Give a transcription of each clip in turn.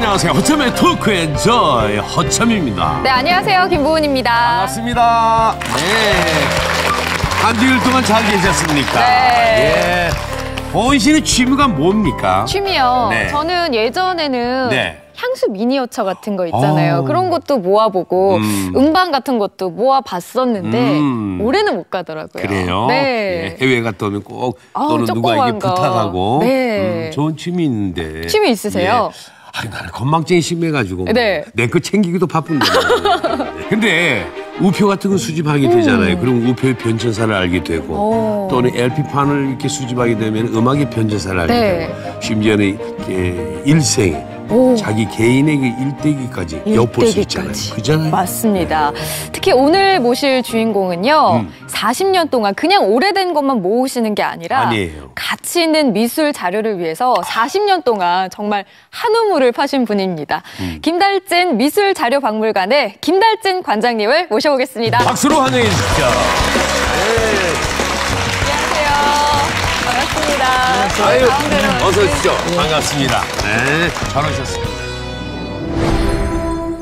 안녕하세요. 허참의 토크의 저의 허참입니다. 네, 안녕하세요. 김보은입니다. 반갑습니다. 네. 한 주일 동안 잘 계셨습니까? 네. 예. 보은 씨는 취미가 뭡니까? 취미요? 네. 저는 예전에는 네. 향수 미니어처 같은 거 있잖아요. 그런 것도 모아보고 음반 같은 것도 모아봤었는데 올해는 못 가더라고요. 그래요? 네. 예, 해외 갔다 오면 꼭 또는 누구에게 부탁하고 네. 좋은 취미 있는데. 취미 있으세요? 예. 아니, 나는 건망증이 심해가지고 네. 내 거 챙기기도 바쁜데. 근데 우표 같은 거 수집하게 되잖아요. 그럼 우표의 변천사를 알게 되고 또는 LP판을 이렇게 수집하게 되면 음악의 변천사를 알게 되고 심지어는 이렇게 일생 자기 개인의 그 일대기까지 엿볼 수 있잖아요. 그잖아요. 맞습니다. 특히 오늘 모실 주인공은요. 40년 동안 그냥 오래된 것만 모으시는 게 아니라 아니에요. 가치 있는 미술 자료를 위해서 40년 동안 정말 한우물을 파신 분입니다. 김달진 미술자료박물관의 김달진 관장님을 모셔보겠습니다. 박수로 환영해 주십시오. 네. 반갑습니다. 아유, 어서 오십시오. 반갑습니다. 네, 잘 오셨습니다.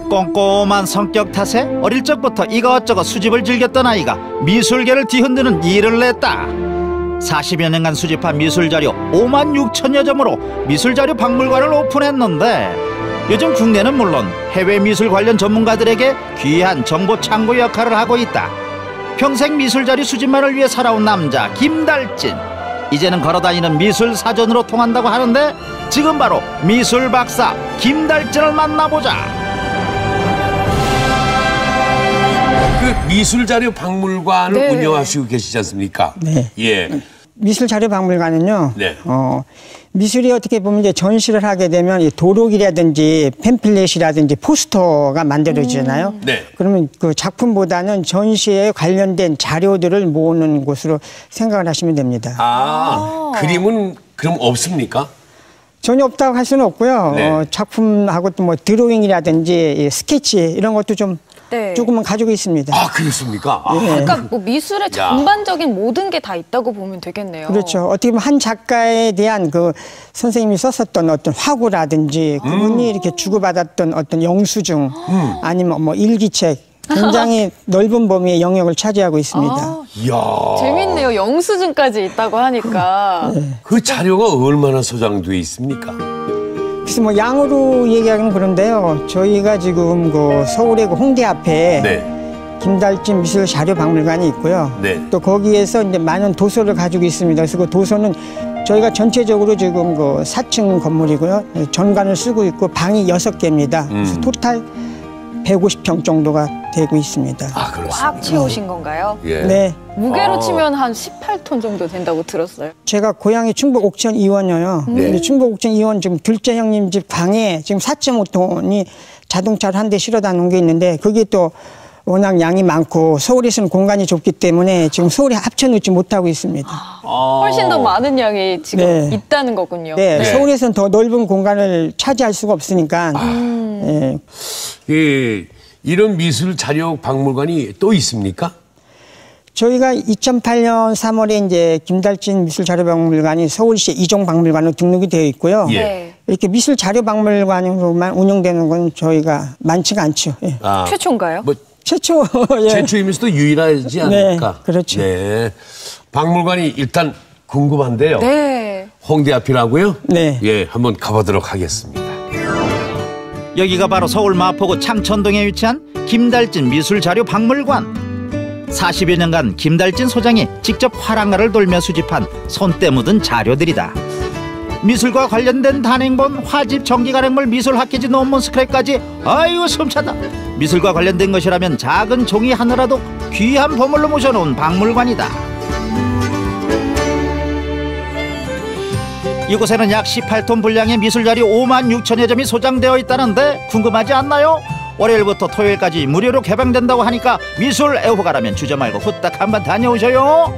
꼼꼼한 성격 탓에 어릴 적부터 이것저것 수집을 즐겼던 아이가 미술계를 뒤흔드는 일을 냈다. 40여 년간 수집한 미술자료 5만 6천여 점으로 미술자료 박물관을 오픈했는데 요즘 국내는 물론 해외 미술 관련 전문가들에게 귀한 정보 창고 역할을 하고 있다. 평생 미술자료 수집만을 위해 살아온 남자 김달진. 이제는 걸어다니는 미술 사전으로 통한다고 하는데 지금 바로 미술 박사 김달진을 만나보자. 그 미술자료 박물관을 운영하시고 계시지 않습니까? 네. 예. 미술자료박물관은요. 네. 미술이 어떻게 보면 이제 전시를 하게 되면 이 도록이라든지 팸플렛이라든지 포스터가 만들어지잖아요. 네. 그러면 그 작품보다는 전시에 관련된 자료들을 모으는 곳으로 생각을 하시면 됩니다. 그림은 그럼 없습니까? 전혀 없다고 할 수는 없고요. 네. 작품하고 또 뭐 드로잉이라든지 이 스케치 이런 것도 좀 네. 조금은 가지고 있습니다. 아, 그렇습니까? 그러니까 뭐 미술의 전반적인 모든 게 다 있다고 보면 되겠네요. 그렇죠. 어떻게 보면 한 작가에 대한 그 선생님이 썼었던 어떤 화구라든지 그분이 이렇게 주고받았던 어떤 영수증 아니면 뭐 일기책 굉장히 넓은 범위의 영역을 차지하고 있습니다. 이야. 재밌네요. 영수증까지 있다고 하니까. 그 자료가 얼마나 소장돼 있습니까? 그래서 뭐 양으로 얘기하기는 그런데요. 저희가 지금 그 서울의 그 홍대 앞에 네. 김달진 미술자료박물관이 있고요. 네. 또 거기에서 이제 많은 도서를 가지고 있습니다. 그래서 그 도서는 저희가 전체적으로 지금 그 4층 건물이고요. 전관을 쓰고 있고 방이 6개입니다. 그래서 토탈 150평 정도가 되고 있습니다. 아, 그렇습니다. 꽉 채우신 건가요? 예. 네. 무게로 치면 한 18톤 정도 된다고 들었어요. 제가 고향이 충북 옥천 이원이에요. 근데 충북 옥천 이원 지금 둘째 형님 집 방에 지금 4.5톤이 자동차를 한 대 실어다 놓은 게 있는데 그게 또 워낙 양이 많고 서울에서는 공간이 좁기 때문에 지금 서울에 합쳐놓지 못하고 있습니다. 훨씬 더 많은 양이 지금 네. 있다는 거군요. 네, 서울에서는 더 넓은 공간을 차지할 수가 없으니까. 예. 예. 이런 미술 자료 박물관이 또 있습니까? 저희가 2008년 3월에 이제 김달진 미술자료박물관이 서울시 이종박물관으로 등록이 되어 있고요. 예. 네. 이렇게 미술자료박물관으로만 운영되는 건 저희가 많지가 않죠. 예. 최초인가요? 뭐 최초. 예. 최초이면서도 유일하지 않을까? 네, 그렇죠. 네. 박물관이 일단 궁금한데요. 네. 홍대 앞이라고요? 네. 예, 한번 가보도록 하겠습니다. 여기가 바로 서울 마포구 창천동에 위치한 김달진 미술자료박물관. 40여 년간 김달진 소장이 직접 화랑가를 돌며 수집한 손때 묻은 자료들이다. 미술과 관련된 단행본, 화집, 전기가랭물, 미술학회지, 논문, 스크랩까지 아이고 숨차다. 미술과 관련된 것이라면 작은 종이 하나라도 귀한 보물로 모셔놓은 박물관이다. 이곳에는 약 18톤 분량의 미술자료 5만 6천여 점이 소장되어 있다는데 궁금하지 않나요? 월요일부터 토요일까지 무료로 개방된다고 하니까 미술 애호가라면 주저 말고 후딱 한번 다녀오셔요.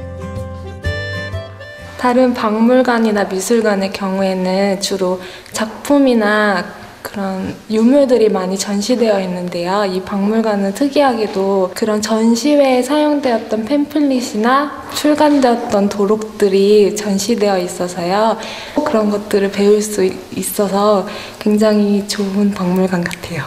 다른 박물관이나 미술관의 경우에는 주로 작품이나 그런 유물들이 많이 전시되어 있는데요. 이 박물관은 특이하게도 그런 전시회에 사용되었던 팸플릿이나 출간되었던 도록들이 전시되어 있어서요. 그런 것들을 배울 수 있어서 굉장히 좋은 박물관 같아요.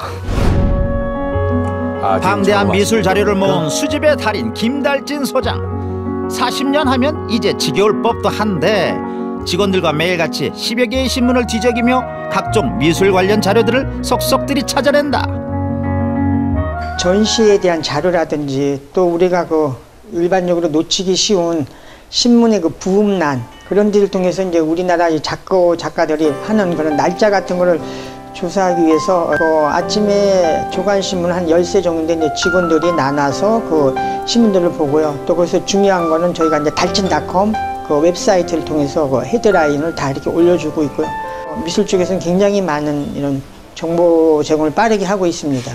방대한 미술 자료를 모은 수집의 달인 김달진 소장. 40년 하면 이제 지겨울 법도 한데 직원들과 매일같이 10여 개의 신문을 뒤적이며 각종 미술 관련 자료들을 속속들이 찾아낸다. 전시에 대한 자료라든지 또 우리가 일반적으로 놓치기 쉬운 신문의 부음란 그런 데를 통해서 이제 우리나라 작가들이 하는 그런 날짜 같은 거를 조사하기 위해서 아침에 조간신문 한 13 정도인데 이제 직원들이 나눠서 신문들을 보고요. 또 거기서 중요한 거는 저희가 이제 달진.com 웹사이트를 통해서 헤드라인을 다 이렇게 올려주고 있고요. 미술 쪽에서는 굉장히 많은 이런 정보 제공을 빠르게 하고 있습니다.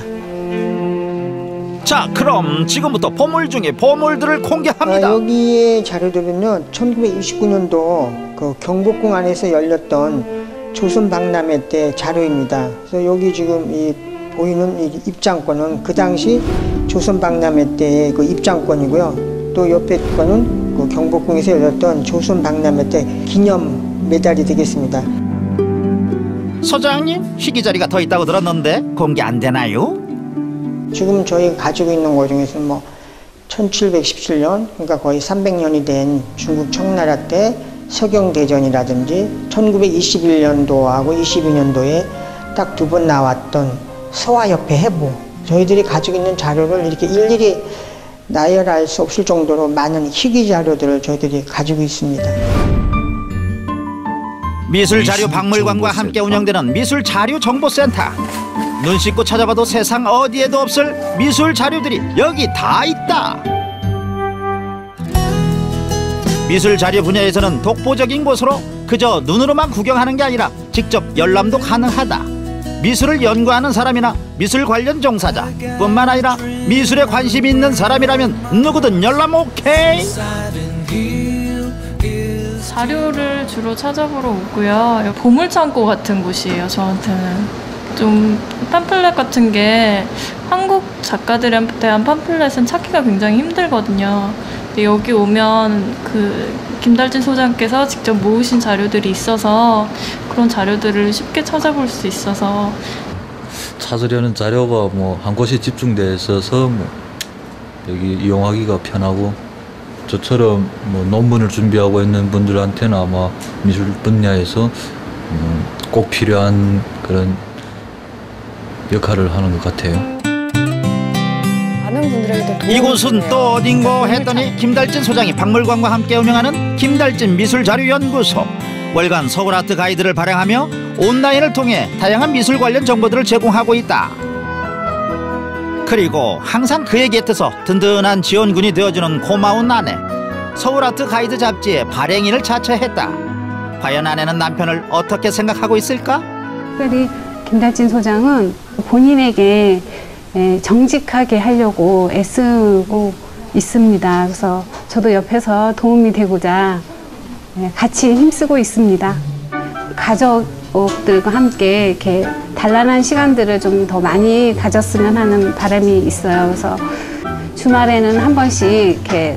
자, 그럼 지금부터 보물 중에 보물들을 공개합니다. 여기의 자료들은요, 1929년도 경복궁 안에서 열렸던 조선 박람회 때 자료입니다. 그래서 여기 지금 보이는 입장권은 그 당시 조선 박람회 때의 입장권이고요. 또 옆에 거는 경복궁에서 열렸던 조선 박람회 때 기념 메달이 되겠습니다. 소장님, 희귀 자리가 더 있다고 들었는데 공개 안 되나요? 지금 저희가 가지고 있는 것 중에서 1717년, 그러니까 거의 300년이 된 중국 청나라 때 서경대전이라든지 1921년도하고 22년도에 딱 2번 나왔던 서화협회 해부, 저희들이 가지고 있는 자료를 이렇게 일일이 나열할 수 없을 정도로 많은 희귀 자료들을 저희들이 가지고 있습니다. 미술자료박물관과 함께 운영되는 미술자료정보센터. 눈 씻고 찾아봐도 세상 어디에도 없을 미술자료들이 여기 다 있다. 미술자료 분야에서는 독보적인 곳으로 그저 눈으로만 구경하는 게 아니라 직접 열람도 가능하다. 미술을 연구하는 사람이나 미술 관련 종사자 뿐만 아니라 미술에 관심이 있는 사람이라면 누구든 열람 오케이. 자료를 주로 찾아보러 오고요. 보물창고 같은 곳이에요. 저한테는 좀 팜플렛 같은 게 한국 작가들한테 한 팜플렛은 찾기가 굉장히 힘들거든요. 근데 여기 오면 김달진 소장께서 직접 모으신 자료들이 있어서 그런 자료들을 쉽게 찾아볼 수 있어서 찾으려는 자료가 한 곳에 집중되어 있어서 여기 이용하기가 편하고 저처럼 논문을 준비하고 있는 분들한테는 아마 미술 분야에서 꼭 필요한 그런 역할을 하는 것 같아요. 이곳은 또 어딘고 했더니 김달진 소장이 박물관과 함께 운영하는 김달진 미술자료연구소. 월간 서울아트 가이드를 발행하며 온라인을 통해 다양한 미술 관련 정보들을 제공하고 있다. 그리고 항상 그의 곁에서 든든한 지원군이 되어주는 고마운 아내. 서울아트 가이드 잡지의 발행인을 자처했다. 과연 아내는 남편을 어떻게 생각하고 있을까? 특별히 김달진 소장은 본인에게 정직하게 하려고 애쓰고 있습니다. 그래서 저도 옆에서 도움이 되고자 같이 힘쓰고 있습니다. 가족들과 함께 이렇게 단란한 시간들을 좀 더 많이 가졌으면 하는 바람이 있어요. 그래서 주말에는 한 번씩 이렇게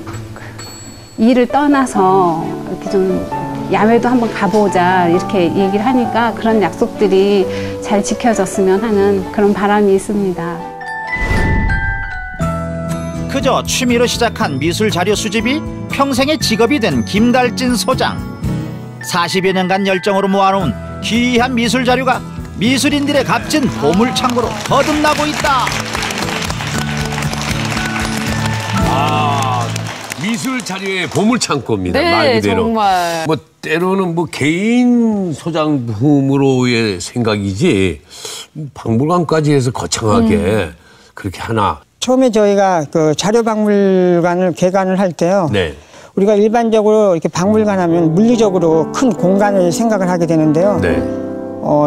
일을 떠나서 이렇게 좀 야외도 한번 가보자 이렇게 얘기를 하니까 그런 약속들이 잘 지켜졌으면 하는 그런 바람이 있습니다. 그저 취미로 시작한 미술 자료 수집이 평생의 직업이 된 김달진 소장. 40여 년간 열정으로 모아놓은 귀한 미술 자료가 미술인들의 값진 보물창고로 거듭나고 있다. 미술 자료의 보물창고입니다. 네, 말 그대로. 정말. 때로는 개인 소장품으로의 생각이지 박물관까지 해서 거창하게 그렇게 하나. 처음에 저희가 자료박물관을 개관을 할 때요. 네. 우리가 일반적으로 이렇게 박물관 하면 물리적으로 큰 공간을 생각을 하게 되는데요. 네.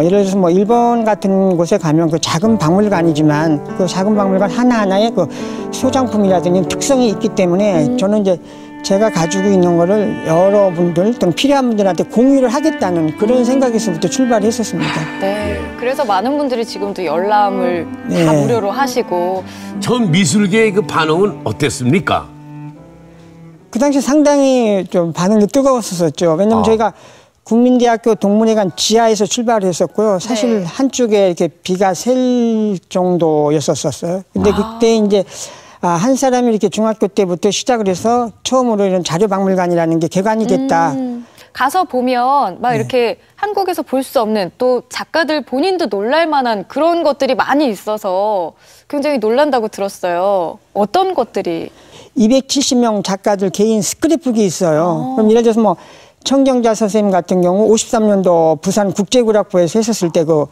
예를 들어서 일본 같은 곳에 가면 작은 박물관이지만 작은 박물관 하나하나에 소장품이라든지 특성이 있기 때문에 저는 이제 제가 가지고 있는 거를 여러분들 또는 필요한 분들한테 공유를 하겠다는 그런 생각에서부터 출발했었습니다. 네. 그래서 많은 분들이 지금도 열람을 다 무료로 하시고. 전 미술계의 그 반응은 어땠습니까? 그 당시 상당히 좀 반응이 뜨거웠었죠. 왜냐면 저희가 국민대학교 동문회관 지하에서 출발을 했었고요. 사실 한쪽에 이렇게 비가 셀 정도였었어요. 근데 그때 이제 한 사람이 이렇게 중학교 때부터 시작을 해서 처음으로 이런 자료박물관이라는 게 개관이 됐다. 가서 보면 막 이렇게 한국에서 볼 수 없는 또 작가들 본인도 놀랄 만한 그런 것들이 많이 있어서 굉장히 놀란다고 들었어요. 어떤 것들이? 270명 작가들 개인 스크랩북이 있어요. 그럼 예를 들어서 뭐 청경자 선생님 같은 경우 53년도 부산 국제국악부에서 했었을 때 그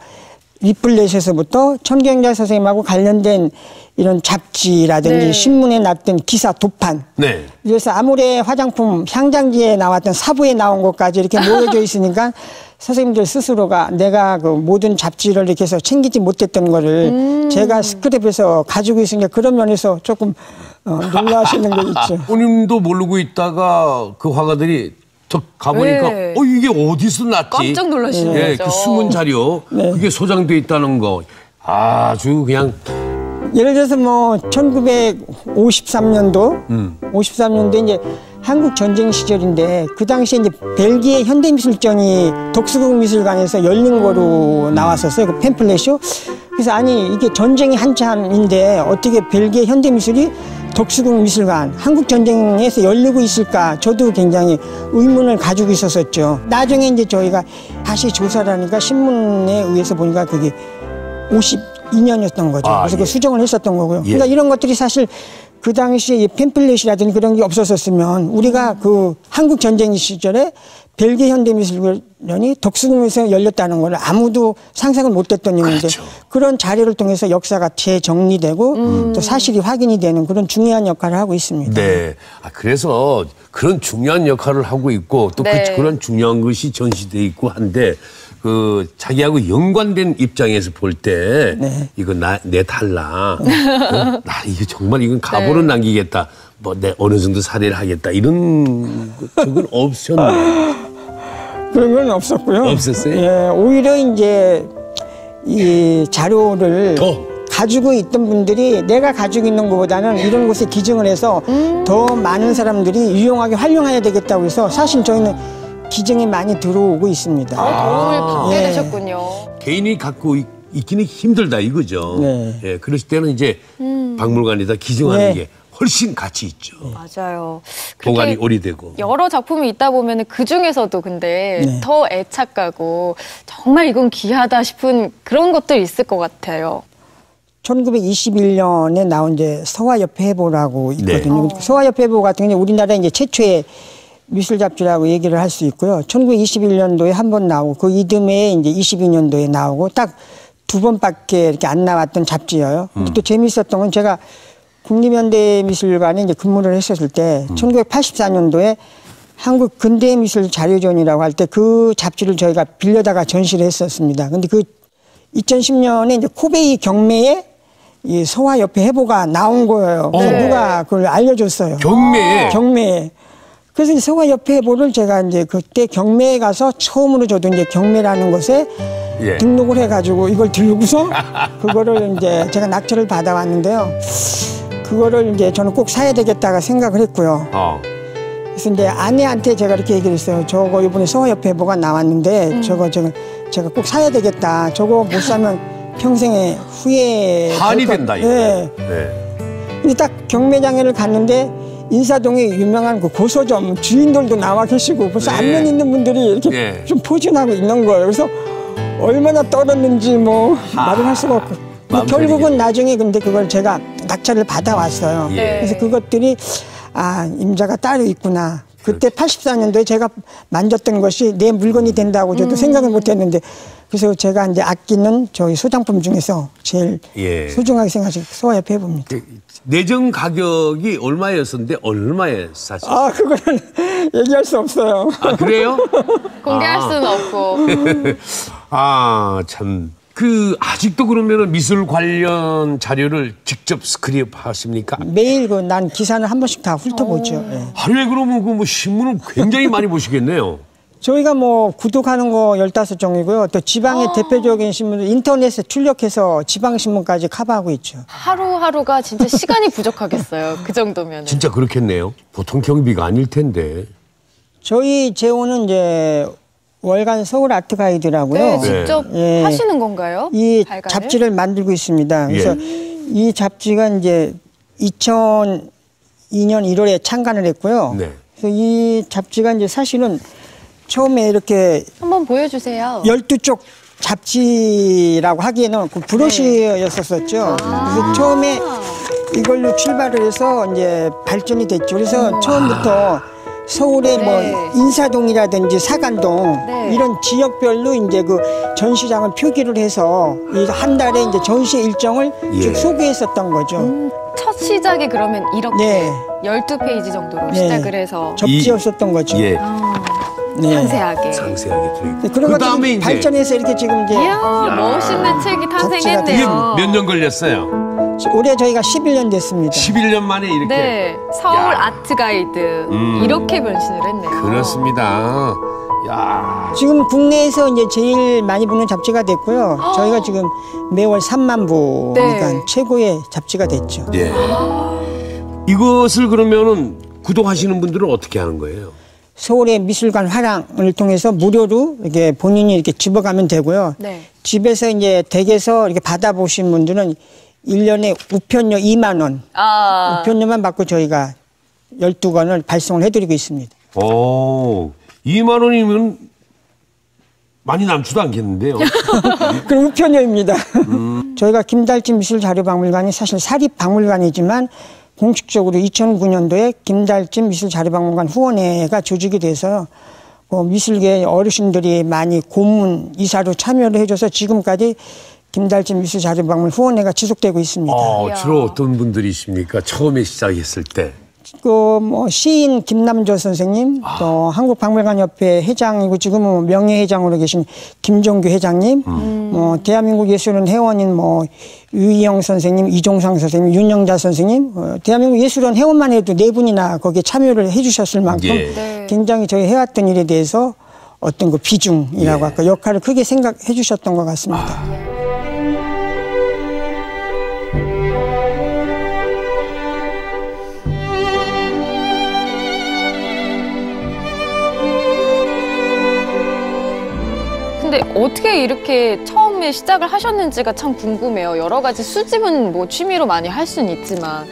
리플렛에서부터 청경자 선생님하고 관련된 이런 잡지라든지 신문에 났던 기사 도판. 그래서 아무래 화장품 향장지에 나왔던 사부에 나온 것까지 이렇게 모여져 있으니까 선생님들 스스로가 내가 그 모든 잡지를 이렇게 해서 챙기지 못했던 거를 제가 스크랩에서 가지고 있으니까 그런 면에서 조금 놀라시는 게 있죠. 본인도 모르고 있다가 그 화가들이 저 가보니까 이게 어디서 났지? 깜짝 놀라시는 거죠. 그 숨은 자료 그게 소장돼 있다는 거 아주 그냥 예를 들어서 뭐 1953년도 53년도에 이제 한국 전쟁 시절인데 그 당시에 이제 벨기에 현대미술전이 독수궁미술관에서 열린 거로 나왔었어요. 그 팸플렛이요. 그래서 아니 이게 전쟁이 한참인데 어떻게 벨기에 현대미술이 독수궁미술관 한국 전쟁에서 열리고 있을까 저도 굉장히 의문을 가지고 있었었죠. 나중에 이제 저희가 다시 조사를 하니까 신문에 의해서 보니까 그게 52년이었던 거죠. 그래서 그 수정을 했었던 거고요. 그러니까 이런 것들이 사실 그 당시에 이 팸플렛이라든지 그런 게 없었었으면 우리가 그 한국 전쟁 시절에 벨기에 현대미술관이 독수궁에서 열렸다는 걸 아무도 상상을 못했던 일인데 그런 자료를 통해서 역사가 재정리되고 또 사실이 확인이 되는 그런 중요한 역할을 하고 있습니다. 네. 그래서 그런 중요한 역할을 하고 있고 또 그런 중요한 것이 전시돼 있고 한데 그 자기하고 연관된 입장에서 볼 때 이거 내 달라. 나 이게 정말 이건 가보를 남기겠다. 뭐 내 어느 정도 사례를 하겠다. 이런 적은 없었나요? 그런 건 없었고요. 없었어요? 예, 오히려 이제 이 자료를 가지고 있던 분들이 내가 가지고 있는 것보다는 이런 곳에 기증을 해서 더 많은 사람들이 유용하게 활용해야 되겠다고 해서 사실 저희는 기증이 많이 들어오고 있습니다. 도움을 받게 되셨군요. 개인이 갖고 있기는 힘들다 이거죠. 예, 그랬을 때는 이제 박물관에다 기증하는 게 훨씬 가치 있죠. 맞아요. 보관이 오래되고. 여러 작품이 있다 보면 그 중에서도 근데 더 애착 가고 정말 이건 귀하다 싶은 그런 것들이 있을 것 같아요. 1921년에 나온 이제 서화협회보라고 있거든요. 서화협회보 같은 경우는 우리나라 이제 최초의 미술 잡지라고 얘기를 할 수 있고요. 1921년도에 한 번 나오고 그 이듬해 이제 22년도에 나오고 딱 두 번밖에 이렇게 안 나왔던 잡지예요. 또 재미있었던 건 제가 국립현대미술관에 이제 근무를 했었을 때 1984년도에 한국 근대미술 자료전이라고 할 때 그 잡지를 저희가 빌려다가 전시를 했었습니다. 근데 그 2010년에 이제 코베이 경매에 이 서화협회 해보가 나온 거예요. 그래서 누가 그걸 알려줬어요. 경매에? 경매에. 그래서 이 서화협회 해보를 제가 이제 그때 경매에 가서 처음으로 저도 이제 경매라는 것에 등록을 해가지고 이걸 들고서 그거를 이제 제가 낙찰을 받아왔는데요. 그거를 이제 저는 꼭 사야 되겠다가 생각을 했고요. 그래서 이제 아내한테 제가 이렇게 얘기를 했어요. 저거 이번에 서화협회 해보가 나왔는데 저거 제가 꼭 사야 되겠다. 저거 못 사면 평생의 후회. 한이 된다. 근데 딱 경매장에를 갔는데 인사동에 유명한 그 고서점 주인들도 나와 계시고 벌써 안면 있는 분들이 이렇게 좀 포진하고 있는 거예요. 그래서 얼마나 떨었는지 뭐 말을 할 수가 없고 결국은 나중에 근데 그걸 제가 낙찰을 받아왔어요. 그래서 그것들이 임자가 따로 있구나. 그때 84년도에 제가 만졌던 것이 내 물건이 된다고 저도 생각을 못했는데 그래서 제가 이제 아끼는 저희 소장품 중에서 제일 소중하게 생각해서 서화협회 해봅니다. 내정 가격이 얼마였었는데 얼마에 샀어요? 그거는 얘기할 수 없어요. 그래요? 공개할 수는 없고. 참 아직도 그러면은 미술 관련 자료를 직접 스크랩 하십니까? 매일 난 기사는 한 번씩 다 훑어보죠. 예. 하루에 그러면 신문을 굉장히 많이 보시겠네요. 저희가 구독하는 거 15종이고요. 또 지방의 대표적인 신문을 인터넷에 출력해서 지방신문까지 커버하고 있죠. 하루하루가 진짜 시간이 부족하겠어요. 그 정도면. 진짜 그렇겠네요. 보통 경비가 아닐 텐데. 저희 재호는 이제 월간 서울 아트 가이드라고요. 네, 직접 하시는 건가요? 이 발간을? 잡지를 만들고 있습니다. 그래서 이 잡지가 이제 2002년 1월에 창간을 했고요. 네. 그래서 이 잡지가 이제 사실은 처음에 이렇게 한번 보여주세요. 12쪽 잡지라고 하기에는 브로시였었죠. 그래서 처음에 이걸로 출발을 해서 이제 발전이 됐죠. 그래서 처음부터 서울의 인사동이라든지 사간동 이런 지역별로 이제 그 전시장을 표기를 해서 한 달에 이제 전시 일정을 쭉 소개했었던 거죠. 첫 시작이 그러면 이렇게 12페이지 정도로 시작을 해서 접지였었던 거죠. 상세하게. 상세하게 돼 있고. 그런 것들이 발전해서 이렇게 지금 이제 멋있는 책이 탄생했네요. 몇 년 걸렸어요? 올해 저희가 11년 됐습니다. 11년 만에 이렇게. 네, 서울 아트 가이드 이렇게 변신을 했네요. 그렇습니다. 야. 지금 국내에서 이제 제일 많이 보는 잡지가 됐고요. 저희가 지금 매월 3만 부, 그러니까 최고의 잡지가 됐죠. 예. 이것을 그러면은 구독하시는 분들은 어떻게 하는 거예요? 서울의 미술관 화랑을 통해서 무료로 이렇게 본인이 이렇게 집어가면 되고요. 집에서 이제 댁에서 이렇게 받아보신 분들은 1년에 우편료 2만 원. 우편료만 받고 저희가 12권을 발송을 해드리고 있습니다. 2만 원이면 많이 남지도 않겠는데요. 그럼 우편료입니다. 저희가 김달진 미술자료박물관이 사실 사립박물관이지만 공식적으로 2009년도에 김달진 미술자료박물관 후원회가 조직이 돼서 미술계 어르신들이 많이 고문 이사로 참여를 해줘서 지금까지 김달진 미술자료박물관 후원회가 지속되고 있습니다. 주로 어떤 분들이십니까? 처음에 시작했을 때. 시인 김남조 선생님, 또 한국박물관협회 회장이고 지금은 명예회장으로 계신 김종규 회장님, 대한민국 예술원 회원인 유희영 선생님, 이종상 선생님, 윤영자 선생님, 대한민국 예술원 회원만 해도 4분이나 거기에 참여를 해주셨을 만큼 굉장히 저희 해왔던 일에 대해서 어떤 그 비중이라고 할까 역할을 크게 생각해 주셨던 것 같습니다. 근데 어떻게 이렇게 처음에 시작을 하셨는지가 참 궁금해요. 여러 가지 수집은 취미로 많이 할 수는 있지만.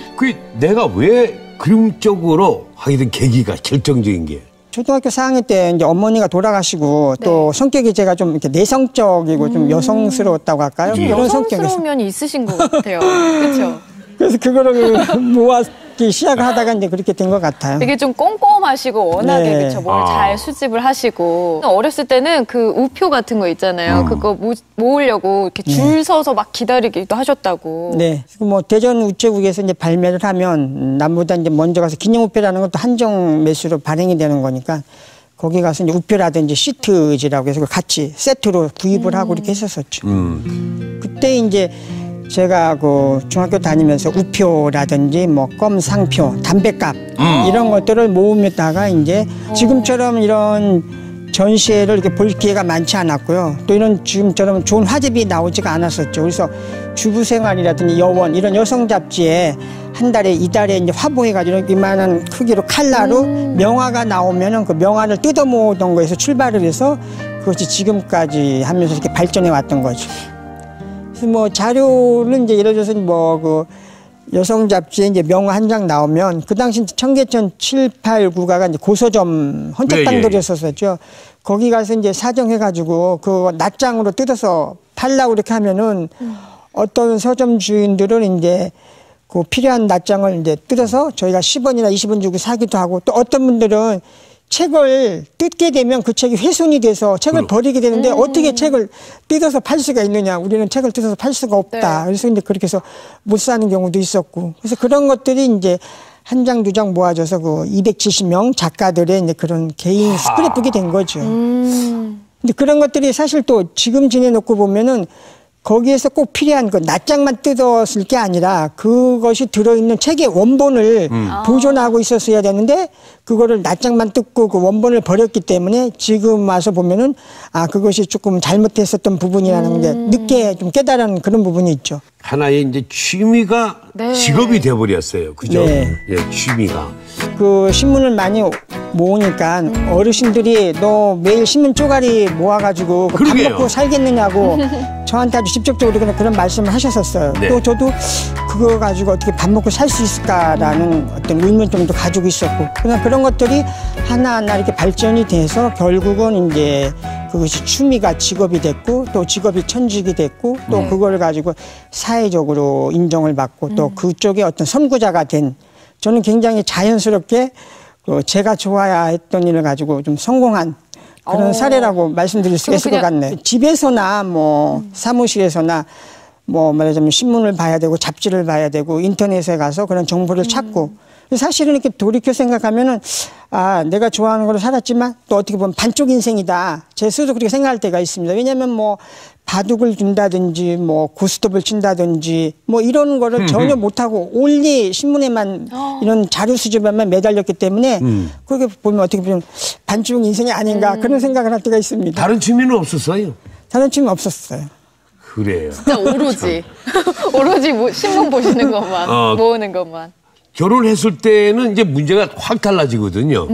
내가 왜 그림 쪽으로 하게 된 계기가 결정적인 게? 초등학교 4학년 때 이제 어머니가 돌아가시고 또 성격이 제가 좀 이렇게 내성적이고 좀 여성스러웠다고 할까요? 그런 여성스러운 면이 있으신 것 같아요. 그렇죠? 그래서 그거를 모아기 시작을 하다가 이제 그렇게 된 것 같아요. 되게 좀 꼼꼼하시고 워낙에 그쵸, 뭘 잘 수집을 하시고 어렸을 때는 그 우표 같은 거 있잖아요. 그거 모으려고 이렇게 줄 서서 막 기다리기도 하셨다고. 네. 대전 우체국에서 이제 발매를 하면 남보다 이제 먼저 가서 기념우표라는 것도 한정 매수로 발행이 되는 거니까 거기 가서 이제 우표라든지 시트지라고 해서 같이 세트로 구입을 하고 이렇게 했었었죠. 그때 이제 제가 중학교 다니면서 우표라든지 껌 상표, 담배값 이런 것들을 모으다가 이제 지금처럼 이런 전시회를 이렇게 볼 기회가 많지 않았고요. 또 이런 지금처럼 좋은 화집이 나오지가 않았었죠. 그래서 주부생활이라든지 여원 이런 여성 잡지에 한 달에 이달에 이제 화보해가지고 이만한 크기로 칼라로 명화가 나오면은 그 명화를 뜯어 모으던 거에서 출발을 해서 그것이 지금까지 하면서 이렇게 발전해 왔던 거죠. 자료는 이제 예를 들어서 여성 잡지에 이제 명화 한 장 나오면 그 당시 청계천 7, 8, 9가가 이제 고서점 헌책당들이었었죠. 거기 가서 이제 사정해가지고 그 낱장으로 뜯어서 팔라고 이렇게 하면은 어떤 서점 주인들은 이제 그 필요한 낱장을 이제 뜯어서 저희가 10원이나 20원 주고 사기도 하고 또 어떤 분들은 책을 뜯게 되면 그 책이 훼손이 돼서 책을 버리게 되는데 어떻게 책을 뜯어서 팔 수가 있느냐. 우리는 책을 뜯어서 팔 수가 없다. 그래서 이제 그렇게 해서 못 사는 경우도 있었고. 그래서 그런 것들이 이제 한 장, 두 장 모아져서 270명 작가들의 이제 그런 개인 스크랩북이 된 거죠. 근데 그런 것들이 사실 또 지금 지내놓고 보면은 거기에서 꼭 필요한 그 낱장만 뜯었을 게 아니라 그것이 들어있는 책의 원본을 보존하고 있었어야 되는데 그거를 낱장만 뜯고 그 원본을 버렸기 때문에 지금 와서 보면은 아 그것이 조금 잘못했었던 부분이라는 게 늦게 좀 깨달은 그런 부분이 있죠. 하나의 이제 취미가 네. 직업이 돼버렸어요. 그죠? 네. 예, 취미가. 그 신문을 많이 모으니까 어르신들이 너 매일 신문 쪼가리 모아가지고 밥 그러게요. 먹고 살겠느냐고 저한테 아주 직접적으로 그런 말씀을 하셨었어요. 네. 또 저도 그거 가지고 어떻게 밥 먹고 살 수 있을까라는 어떤 의문점도 가지고 있었고 그런 것들이 하나하나 이렇게 발전이 돼서 결국은 이제 그것이 취미가 직업이 됐고 또 직업이 천직이 됐고 또 네. 그걸 가지고 사회적으로 인정을 받고 또 그쪽에 어떤 선구자가 된 저는 굉장히 자연스럽게 제가 좋아야 했던 일을 가지고 좀 성공한 그런 사례라고 말씀드릴 수 있을 것 같네요. 집에서나 뭐 사무실에서나 뭐 말하자면 신문을 봐야 되고 잡지를 봐야 되고 인터넷에 가서 그런 정보를 찾고 사실은 이렇게 돌이켜 생각하면은 아 내가 좋아하는 걸로 살았지만 또 어떻게 보면 반쪽 인생이다. 제 스스로 그렇게 생각할 때가 있습니다. 왜냐하면 뭐 바둑을 둔다든지 뭐 고스톱을 친다든지 뭐 이런 거를 전혀 못하고 올리 신문에만 이런 자료 수집에만 매달렸기 때문에 그렇게 보면 어떻게 보면 반쪽 인생이 아닌가 그런 생각을 할 때가 있습니다. 다른 취미는 없었어요? 다른 취미 없었어요. 그래요. 진짜 오로지 오로지 신문 보시는 것만 모으는 것만. 결혼했을 때는 이제 문제가 확 달라지거든요.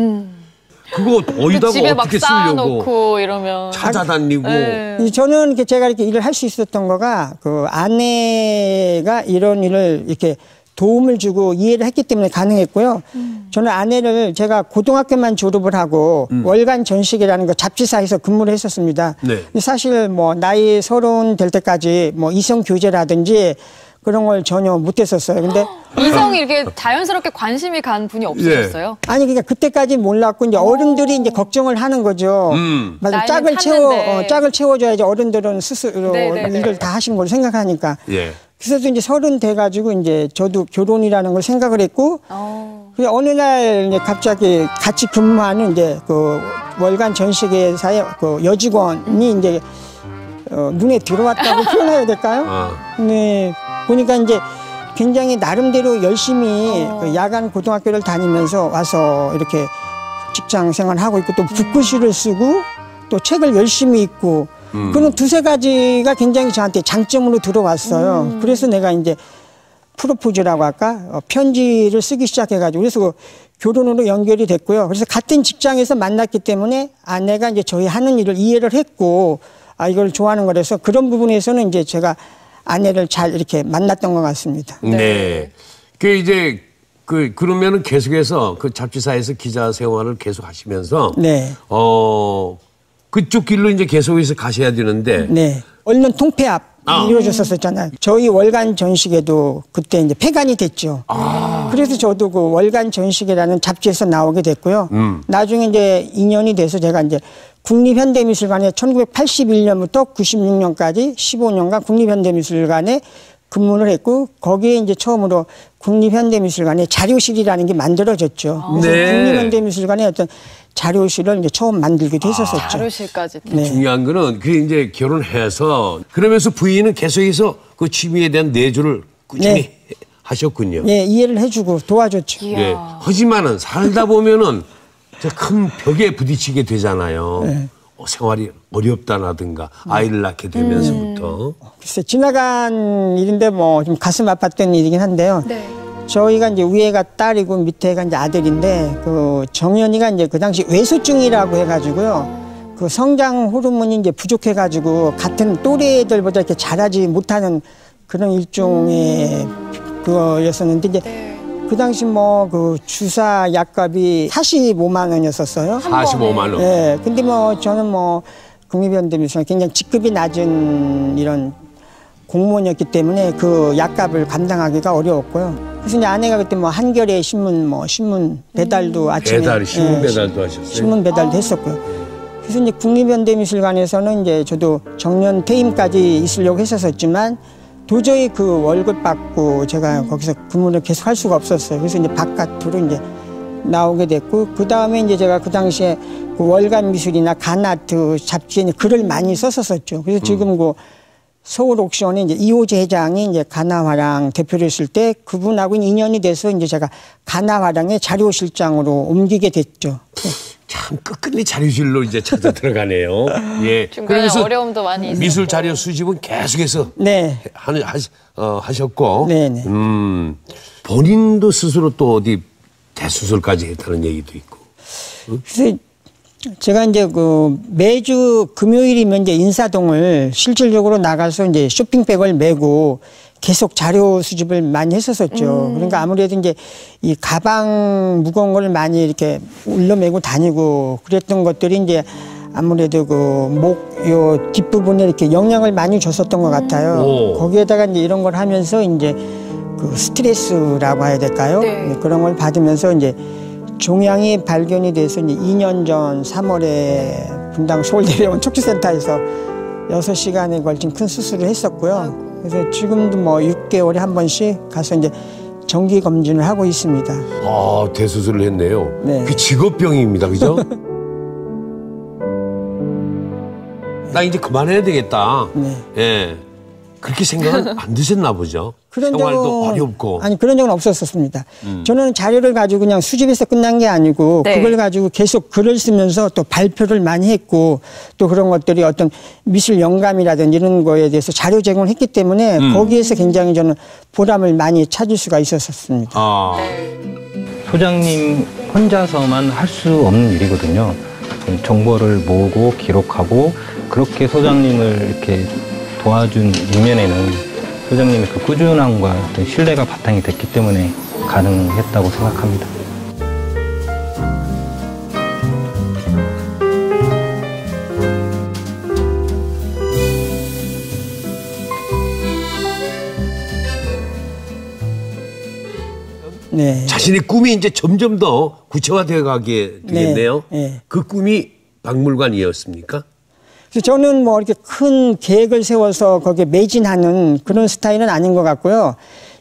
그거 어디다가 집에 막 어떻게 쌓아놓고 쓰려고 이러면 찾아다니고. 네. 저는 제가 이렇게 일을 할 수 있었던 거가 그 아내가 이런 일을 이렇게 도움을 주고 이해를 했기 때문에 가능했고요. 저는 아내를 제가 고등학교만 졸업을 하고 월간 전식이라는 거 잡지사에서 근무를 했었습니다. 네. 근데 사실 뭐 나이 30 될 때까지 뭐 이성 교제라든지 그런 걸 전혀 못했었어요. 근데 이성이 이렇게 자연스럽게 관심이 간 분이 없으셨어요? 아니 그러니까 그때까지 몰랐고 이제 어른들이 이제 걱정을 하는 거죠. 맞아, 나이는 짝을 채워줘야지 어른들은 스스로 네네네. 일을 다 하신 걸 생각하니까. 예. 그래서 이제 30 돼가지고 이제 저도 결혼이라는 걸 생각을 했고, 그래서 어느 날 이제 갑자기 같이 근무하는 이제 그 월간 전시회사의 그 여직원이 이제 눈에 들어왔다고 표현해야 될까요? 네. 보니까 이제 굉장히 나름대로 열심히 그 야간 고등학교를 다니면서 와서 이렇게 직장 생활을 하고 있고 또 붓글씨를 쓰고 또 책을 열심히 읽고 그런 두세 가지가 굉장히 저한테 장점으로 들어왔어요. 그래서 내가 이제 프로포즈라고 할까? 편지를 쓰기 시작해가지고 그래서 결혼으로 연결이 됐고요. 그래서 같은 직장에서 만났기 때문에 아내가 이제 저희 하는 일을 이해를 했고 아, 이걸 좋아하는 거라서 그런 부분에서는 이제 제가 아내를 잘 이렇게 만났던 것 같습니다. 네. 그 이제 그러면은 계속해서 그 잡지사에서 기자 생활을 계속 하시면서 네. 그쪽 길로 이제 계속해서 가셔야 되는데 네. 언론 통폐합 이루어졌었잖아요. 저희 월간 전식에도 그때 이제 폐간이 됐죠. 그래서 저도 그 월간 전식이라는 잡지에서 나오게 됐고요. 나중에 이제 2년이 돼서 제가 이제 국립현대미술관에 1981년부터 96년까지 15년간 국립현대미술관에 근무를 했고 거기에 이제 처음으로 국립현대미술관에 자료실이라는 게 만들어졌죠. 그래서 네. 국립현대미술관에 어떤 자료실을 이제 처음 만들기도 했었었죠. 자료실까지. 네. 중요한 거는 그 이제 결혼해서 그러면서 부인은 계속해서 그 취미에 대한 내조를 꾸준히 네. 하셨군요. 예, 이해를 해주고 도와줬죠. 네. 하지만은 살다 보면은 큰 벽에 부딪히게 되잖아요. 네. 생활이 어렵다라든가 아이를 낳게 되면서부터. 글쎄 지나간 일인데 뭐 좀 가슴 아팠던 일이긴 한데요. 네. 저희가 이제 위에가 딸이고 밑에가 이제 아들인데 그 정연이가 이제 그 당시 외소증이라고 해가지고요. 그 성장 호르몬이 이제 부족해가지고 같은 또래 애들보다 이렇게 자라지 못하는 그런 일종의 그거였었는데 이제 그 당시 뭐 그 주사 약값이 45만 원이었었어요. 45만 원. 네. 근데 뭐 저는 뭐 국립현대미술관 굉장히 직급이 낮은 이런 공무원이었기 때문에 그 약값을 감당하기가 어려웠고요. 그래서 이제 아내가 그때 뭐 한겨레 신문 배달도 아침에 신문 배달도 하셨어요. 신문 배달도 했었고요. 그래서 이제 국립현대미술관에서는 이제 저도 정년 퇴임까지 있으려고 했었지만 도저히 그 월급 받고 제가 거기서 근무를 계속 할 수가 없었어요. 그래서 이제 바깥으로 이제 나오게 됐고 그 다음에 이제 제가 그 당시에 그 월간 미술이나 간아트 잡지에 글을 많이 썼었죠. 그래서 지금 그 서울 옥션에 이제 이호재 회장이 이제 가나화랑 대표를 했을 때 그분하고 인연이 돼서 이제 제가 가나화랑의 자료실장으로 옮기게 됐죠. 참 끝끝내 자료실로 이제 찾아 들어가네요. 예. 중간에 어려움도 많이 있었고. 미술 자료 수집은 계속해서 네. 하셨고. 네네. 본인도 스스로 또 어디 대수술까지 했다는 얘기도 있고. 그래서 제가 이제 매주 금요일이면 이제 인사동을 실질적으로 나가서 이제 쇼핑백을 메고 계속 자료 수집을 많이 했었었죠. 그러니까 아무래도 이제 이 가방 무거운 걸 많이 이렇게 올려메고 다니고 그랬던 것들이 이제 아무래도 요 뒷부분에 이렇게 영향을 많이 줬었던 것 같아요. 거기에다가 이제 이런 걸 하면서 이제 스트레스라고 해야 될까요? 네. 그런 걸 받으면서 이제 종양이 발견이 돼서 이제 2년 전 3월에 분당 서울대병원 척추센터에서 6시간에 걸친 큰 수술을 했었고요. 그래서 지금도 뭐 6개월에 한 번씩 가서 이제 정기 검진을 하고 있습니다. 아, 대수술을 했네요. 네. 그 직업병입니다. 그죠? 나 이제 그만해야 되겠다. 네. 예. 그렇게 생각은 안 드셨나 보죠? 생활도 어렵고. 아니, 그런 적은 없었습니다. 저는 자료를 가지고 그냥 수집해서 끝난 게 아니고 네. 그걸 가지고 계속 글을 쓰면서 또 발표를 많이 했고 또 그런 것들이 어떤 미술 영감이라든지 이런 거에 대해서 자료 제공을 했기 때문에 거기에서 굉장히 저는 보람을 많이 찾을 수가 있었습니다. 아. 소장님 혼자서만 할 수 없는 일이거든요. 정보를 모으고 기록하고 그렇게 소장님을 이렇게 도와준 이면에는 소장님의 그 꾸준함과 어떤 신뢰가 바탕이 됐기 때문에 가능했다고 생각합니다. 네. 자신의 꿈이 이제 점점 더 구체화되어 가게 되겠네요. 네. 네. 그 꿈이 박물관이었습니까? 그래서 저는 뭐 이렇게 큰 계획을 세워서 거기에 매진하는 그런 스타일은 아닌 것 같고요.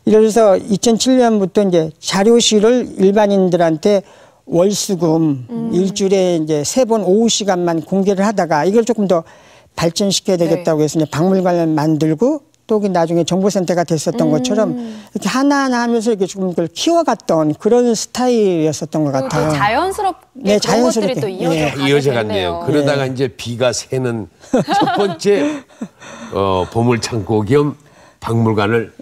이래서 2007년부터 이제 자료실을 일반인들한테 월수금 일주일에 이제 3번 오후 시간만 공개를 하다가 이걸 조금 더 발전시켜야 되겠다고 해서 이제 박물관을 만들고 또 나중에 정보센터가 됐었던 것처럼 이렇게 하나하나 하면서 이렇게 조금 그걸 키워갔던 그런 스타일이었었던 것 같아요. 자연스럽게 네, 그런 것들이 또 이어져 갔네요. 그러다가 이제 비가 새는 첫 번째 보물창고 겸 박물관을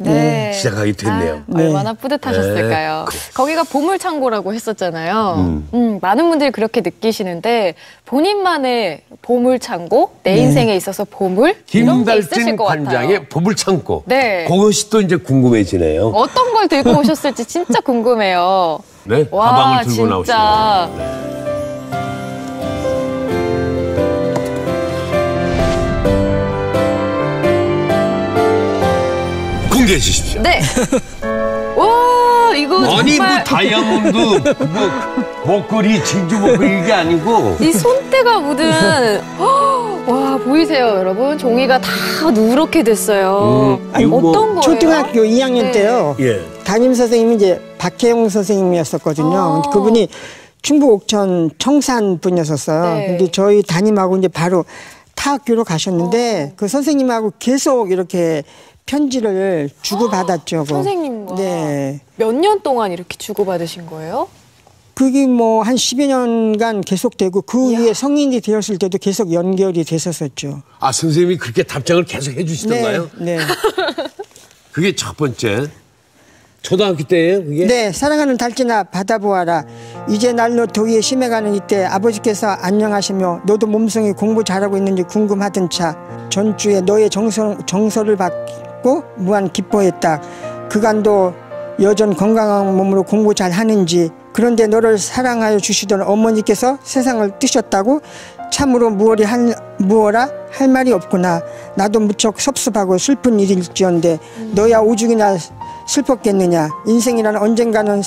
시작하게 됐네요. 얼마나 뿌듯하셨을까요? 거기가 보물창고라고 했었잖아요. 많은 분들이 그렇게 느끼시는데 본인만의 보물창고, 내 인생에 있어서 보물 이런 게 있으실 김달진 것 같아요. 관장의 보물창고. 네. 그것이 또 이제 궁금해지네요. 어떤 걸 들고 오셨을지 진짜 궁금해요. 네, 와, 가방을 들고 진짜. 나오시네요. 공개해 주십시오. 네. 와, 이거 아니 정말 뭐 다이아몬드 목걸이 진주 목걸이 이게 아니고 이 손때가 묻은 와, 보이세요, 여러분? 종이가 다 누렇게 됐어요. 아니, 어떤 거예요? 초등학교 2학년 네. 때요. 예. 담임 선생님이 이제 박혜영 선생님이었었거든요. 그분이 충북 옥천 청산 분이었었어요. 네. 근데 저희 담임하고 이제 바로 타학교로 가셨는데 그 선생님하고 계속 이렇게 편지를 주고받았죠. 선생님과 네. 몇 년 동안 이렇게 주고받으신 거예요? 그게 뭐 한 10여 년간 계속되고 그 위에 성인이 되었을 때도 계속 연결이 됐었었죠. 아, 선생님이 그렇게 답장을 계속 해주시던가요? 네. 그게 첫 번째. 초등학교 때예요, 그게? 네, 사랑하는 달진아 받아보아라. 이제 날로 더위에 심해가는 이때 아버지께서 안녕하시며 너도 몸성이 공부 잘하고 있는지 궁금하던 차 전주에 너의 정서를 받고 무한 기뻐했다. 그간도 여전 건강한 몸으로 공부 잘 하는지 그런데 너를 사랑하여 주시던 어머니께서 세상을 뜨셨다고 참으로 무어라 할 말이 없구나. 나도 무척 섭섭하고 슬픈 일일지언데 너야 오죽이나 슬펐겠느냐. 인생이란 언젠가는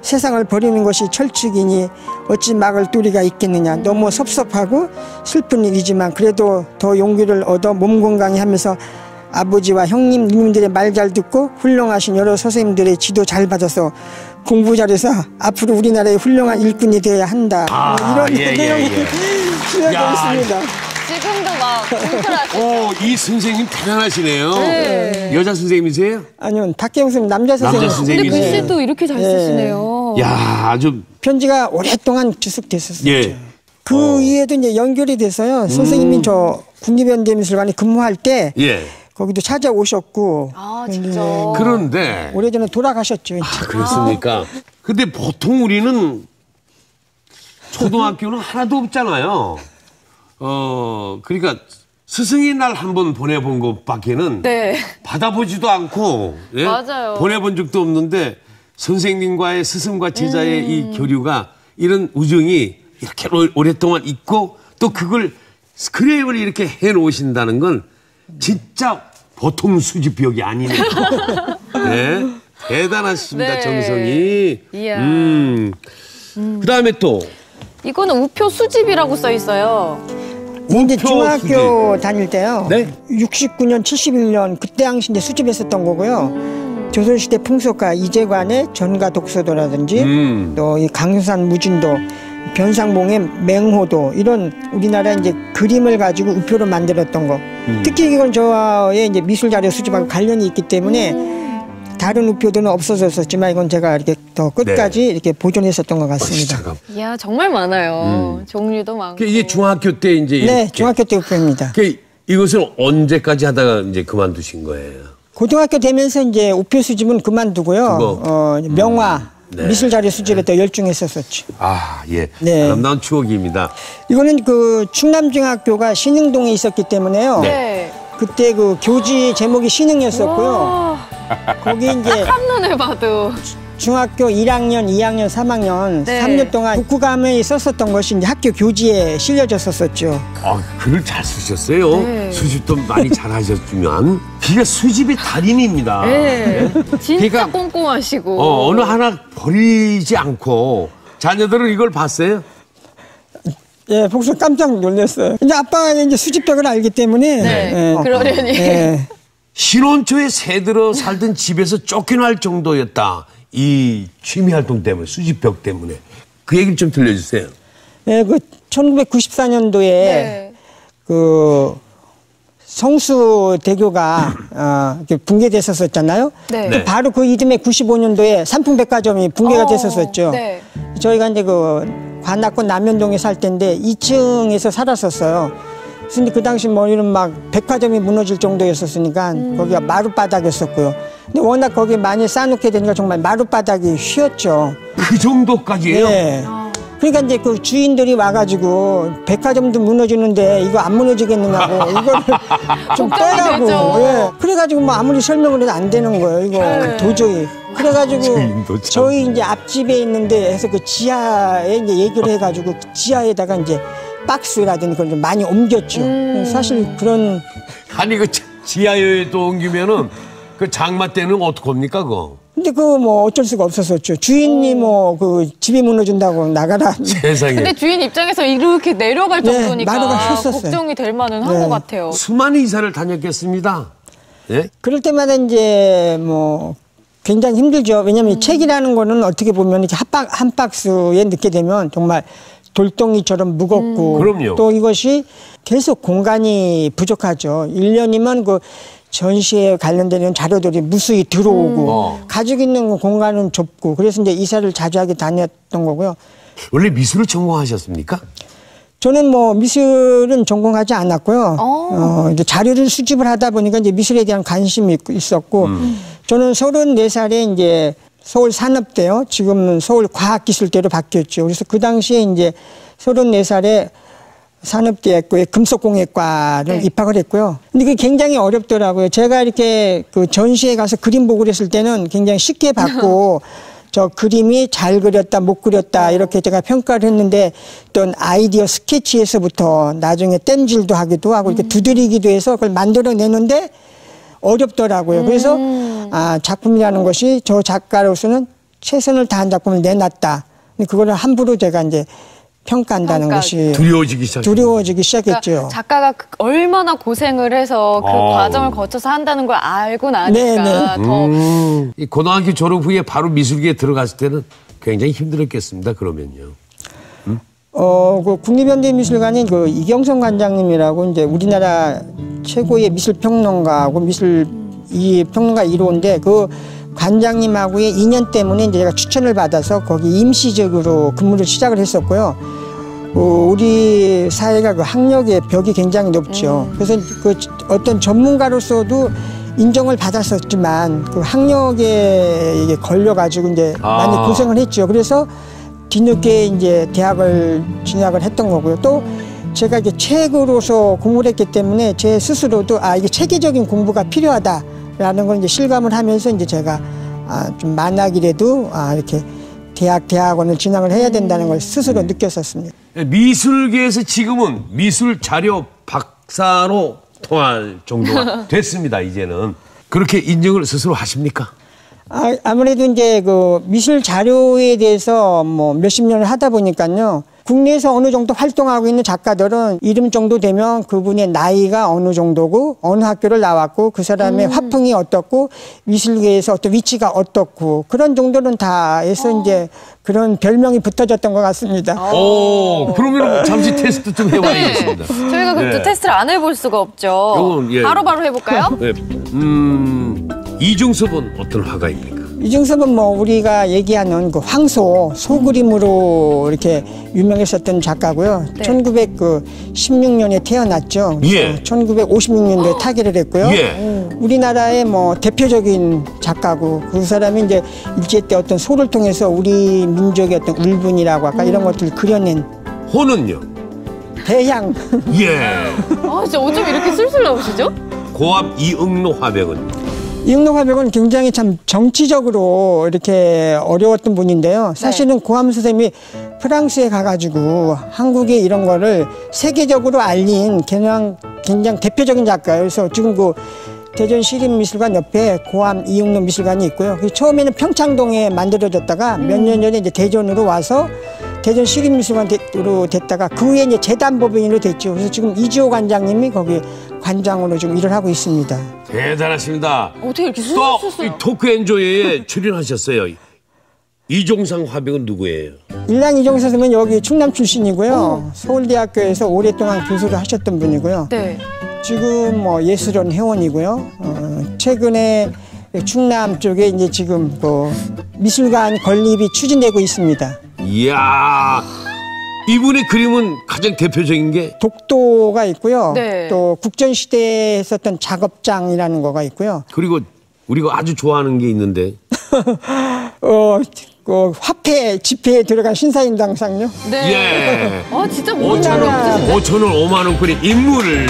세상을 버리는 것이 철칙이니 어찌 막을 도리가 있겠느냐. 너무 섭섭하고 슬픈 일이지만 그래도 더 용기를 얻어 몸 건강히 하면서 아버지와 형님, 누님들의 말 잘 듣고 훌륭하신 여러 선생님들의 지도 잘 받아서 공부 잘해서 앞으로 우리나라의 훌륭한 일꾼이 되어야 한다. 이런 내용이 쓰여져 있습니다. 지금도 막 뭉클하시죠? 이 선생님 대단하시네요. 네. 여자 선생님이세요? 아니요, 박경수 선생님 남자 선생님. 선생님이세요. 근데 글씨도 이렇게 잘 쓰시네요. 야, 아주 편지가 오랫동안 지속됐었어요. 예. 그 이후에도 이제 연결이 돼서요. 선생님이 저 국립현대미술관에 근무할 때 예. 거기도 찾아오셨고. 아, 진짜. 그런데 오래전에 돌아가셨죠. 그렇습니까? 근데 보통 우리는 초등학교는 하나도 없잖아요. 그러니까 스승의 날 한 번 보내본 것밖에는 네. 받아보지도 않고 예? 맞아요. 보내본 적도 없는데 선생님과의 스승과 제자의 이 교류가 이런 우정이 이렇게 오랫동안 있고 또 그걸 스크랩을 이렇게 해놓으신다는 건 진짜 보통 수집벽이 아니네요. 네? 대단하십니다. 네. 정성이. 이야. 그다음에 또 이거는 우표 수집이라고 써 있어요. 이제 중학교 다닐 때요. 네? 69년, 71년 그때 당시 이제 수집했었던 거고요. 조선시대 풍속가 이재관의 전가 독서도라든지 또 이 강산 무진도, 변상봉의 맹호도 이런 우리나라 이제 그림을 가지고 우표로 만들었던 거. 특히 이건 저의 이제 미술 자료 수집하고 관련이 있기 때문에 다른 우표들은 없어졌었지만 이건 제가 이렇게 더 끝까지 네. 이렇게 보존했었던 것 같습니다. 이야, 정말 많아요. 종류도 많고. 이게 중학교 때 이제 네, 이렇게. 중학교 때 우표입니다. 이것을 언제까지 하다가 이제 그만두신 거예요? 고등학교 되면서 이제 우표 수집은 그만두고요. 명화, 네. 미술 자료 수집에 더 열중했었었죠. 아, 예. 네. 아름다운 추억입니다. 이거는 그 충남중학교가 신흥동에 있었기 때문에요. 네. 그때 그 교지 제목이 신흥이었었고요. 거기 이제 한눈에 봐도. 중학교 1학년, 2학년, 3학년 네. 3년 동안 국구감에 썼었던 것이 이제 학교 교지에 실려졌었었죠. 글을 잘 쓰셨어요. 네. 수집도 많이 잘 하셨지만. 그게 수집의 달인입니다. 네. 진짜 그러니까 꼼꼼하시고. 어느 하나 버리지 않고. 자녀들은 이걸 봤어요? 예, 복수 깜짝 놀랐어요. 이제 아빠가 이제 수집벽을 알기 때문에. 네. 그러려니. 예. 신혼초에 새들어 살던 집에서 쫓겨날 정도였다. 이 취미 활동 때문에, 수집벽 때문에. 그 얘기를 좀 들려주세요. 예, 그 1994년도에 네. 그 성수대교가 이렇게 붕괴됐었잖아요. 네. 네. 바로 그 이듬해 95년도에 삼풍백화점이 붕괴가 됐었었죠. 네. 저희가 이제 그 관악구 남현동에 살 때인데 2층에서 살았었어요. 근데 그 당시 뭐 이런 막 백화점이 무너질 정도였었으니까 거기가 마룻바닥이었었고요. 근데 워낙 거기 많이 쌓아놓게 되니까 정말 마룻바닥이 휘었죠. 그 정도까지예요? 네. 그러니까 이제 그 주인들이 와가지고 백화점도 무너지는데 이거 안 무너지겠느냐고 이거를 좀 걱정이 빼라고. 되죠. 예. 그래가지고 뭐 아무리 설명을 해도 안 되는 거예요. 이거 도저히. 그래가지고 주인도 참. 저희 이제 앞집에 있는데 해서 그 지하에 이제 얘기를 해가지고 그 지하에다가 이제 박스라든지 그걸 좀 많이 옮겼죠. 사실 그런. 아니, 그 지하에도 옮기면은 그 장마 때는 어떡합니까, 그거? 근데 그 뭐 어쩔 수가 없었었죠. 주인이 뭐 그 집이 무너진다고 나가라. 세상에. 근데 주인 입장에서 이렇게 내려갈 네, 정도니까 마루가 휘었었어요. 걱정이 될 만은 한 네. 것 같아요. 수많은 이사를 다녔겠습니다. 예? 그럴 때마다 이제 뭐 굉장히 힘들죠. 왜냐하면 책이라는 거는 어떻게 보면 이렇게 한 박스에 넣게 되면 정말 돌덩이처럼 무겁고 그럼요. 또 이것이 계속 공간이 부족하죠. 1년이면 그 전시에 관련되는 자료들이 무수히 들어오고 가지고 있는 공간은 좁고 그래서 이제 이사를 자주 하게 다녔던 거고요. 원래 미술을 전공하셨습니까? 저는 뭐 미술은 전공하지 않았고요. 이제 자료를 수집을 하다 보니까 이제 미술에 대한 관심이 있었고 저는 34살에 이제 서울 산업대요. 지금은 서울 과학기술대로 바뀌었죠. 그래서 그 당시에 이제 34살에 산업대학교에 금속공예과를 입학을 했고요. 근데 그게 굉장히 어렵더라고요. 제가 이렇게 그 전시회 가서 그림 보고 그랬을 때는 굉장히 쉽게 받고 저 그림이 잘 그렸다, 못 그렸다 이렇게 제가 평가를 했는데 어떤 아이디어 스케치에서부터 나중에 땜질도 하기도 하고 이렇게 두드리기도 해서 그걸 만들어내는데 어렵더라고요. 그래서 작품이라는 것이 저 작가로서는 최선을 다한 작품을 내놨다. 근데 그거를 함부로 제가 이제 평가한다는 것이 두려워지기 시작했죠. 그러니까 작가가 얼마나 고생을 해서 그 과정을 거쳐서 한다는 걸 알고 나니까 더 이 고등학교 졸업 후에 바로 미술계에 들어갔을 때는 굉장히 힘들었겠습니다. 그러면요. 그 국립현대미술관인 그 이경성 관장님이라고 이제 우리나라 최고의 미술평론가하고 이 평론가 1호인데 그 관장님하고의 인연 때문에 이제 제가 추천을 받아서 거기 임시적으로 근무를 시작을 했었고요. 우리 사회가 그 학력의 벽이 굉장히 높죠. 그래서 그 어떤 전문가로서도 인정을 받았었지만 그 학력에 이게 걸려가지고 이제 많이 고생을 했죠. 그래서 뒤늦게 이제 대학을 진학을 했던 거고요. 또 제가 이제 책으로서 공부를 했기 때문에 제 스스로도 이게 체계적인 공부가 필요하다라는 걸 이제 실감을 하면서 이제 제가 좀 만학이라도 이렇게 대학원을 진학을 해야 된다는 걸 스스로 느꼈었습니다. 미술계에서 지금은 미술 자료 박사로 통할 정도가 됐습니다. 이제는 그렇게 인정을 스스로 하십니까? 아무래도 이제 그 미술 자료에 대해서 뭐 몇십 년을 하다 보니까요. 국내에서 어느 정도 활동하고 있는 작가들은 이름 정도 되면 그분의 나이가 어느 정도고 어느 학교를 나왔고 그 사람의 화풍이 어떻고 미술계에서 어떤 위치가 어떻고 그런 정도는 다 해서 이제 그런 별명이 붙어졌던 것 같습니다. 그러면 잠시 테스트 좀 해봐야겠습니다. 네. 저희가 그럼 테스트를 안 해볼 수가 없죠. 바로바로 해볼까요? 네. 이중섭은 어떤 화가입니까? 이중섭은 뭐 우리가 얘기하는 그 황소 소그림으로 이렇게 유명했었던 작가고요. 네. 1916년에 태어났죠. 예. 1956년도에 타계를 했고요. 예. 우리나라의 뭐 대표적인 작가고 그 사람이 이제 일제 때 어떤 소를 통해서 우리 민족의 어떤 울분이라고 할까 이런 것들을 그려낸. 호는요? 대향. 예. 진짜 어쩜 이렇게 술술 나오시죠? 고암 이응로 화백은? 이응로 화백은 굉장히 참 정치적으로 이렇게 어려웠던 분인데요. 사실은 고암 선생님이 프랑스에 가가지고 한국의 이런 거를 세계적으로 알린 굉장히 대표적인 작가예요. 그래서 지금 그 대전 시립미술관 옆에 고암 이응로 미술관이 있고요. 처음에는 평창동에 만들어졌다가 몇 년 전에 이제 대전으로 와서 대전 시립미술관으로 됐다가 그 후에 이제 재단법인으로 됐죠. 그래서 지금 이지호 관장님이 거기 관장으로 좀 일을 하고 있습니다. 대단하십니다. 어떻게 이렇게 또 토크 엔조이에 출연하셨어요. 이종상 화백은 누구예요? 일랑 이종상 선생님은 여기 충남 출신이고요. 서울대학교에서 오랫동안 교수를 하셨던 분이고요. 네. 지금 뭐 예술원 회원이고요. 최근에 충남 쪽에 이제 지금 그 미술관 건립이 추진되고 있습니다. 이야, 이분의 그림은 가장 대표적인 게 독도가 있고요. 네. 또 국전시대에 했었던 작업장이라는 거가 있고요. 그리고 우리가 아주 좋아하는 게 있는데 그 화폐, 지폐에 들어간 신사임당상요. 네. 예. 진짜 5,000원, 5,000원 인물을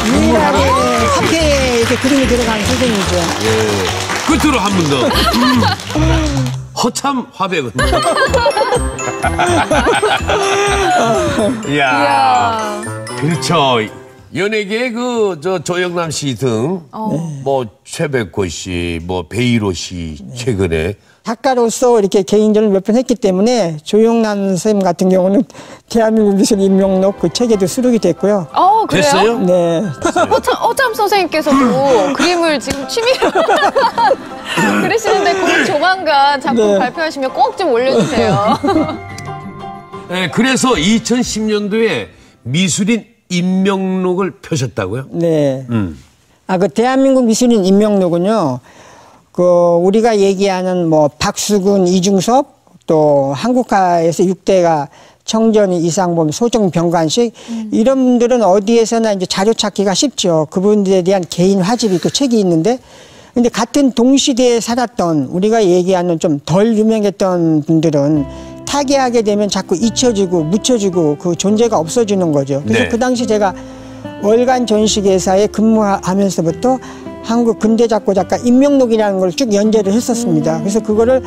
유일하게 화폐에 이렇게 그림이 들어간 선생님이죠. 예. 끝으로 한 분 더. 허참 화백은. 이야. 그렇죠. 연예계 조영남 씨 등, 뭐 최백호 씨, 뭐 배일호 씨 최근에 작가로서 이렇게 개인전을 몇 편 했기 때문에 조영남 선생님 같은 경우는 대한민국 미술 인명록 그 책에도 수록이 됐고요. 그래요? 됐어요? 네. 허참 선생님께서도 그림을 지금 취미로 그러시는데 곧 조만간 작품 발표하시면 꼭 좀 올려주세요. 네, 그래서 2010년도에 미술인 인명록을 펴셨다고요? 네. 그 대한민국 미술인 인명록은요. 우리가 얘기하는 뭐 박수근, 이중섭, 또 한국화에서 6대가 청전이, 이상범, 소정, 병관식 이런 분들은 어디에서나 이제 자료 찾기가 쉽죠. 그분들에 대한 개인 화집이 그 책이 있는데, 근데 같은 동시대에 살았던 우리가 얘기하는 좀 덜 유명했던 분들은 타계하게 되면 자꾸 잊혀지고 묻혀지고 그 존재가 없어지는 거죠. 그래서 그 당시 제가 월간 전시회사에 근무하면서부터 한국 근대작고 작가 인명록이라는 걸 쭉 연재를 했었습니다. 그래서 그거를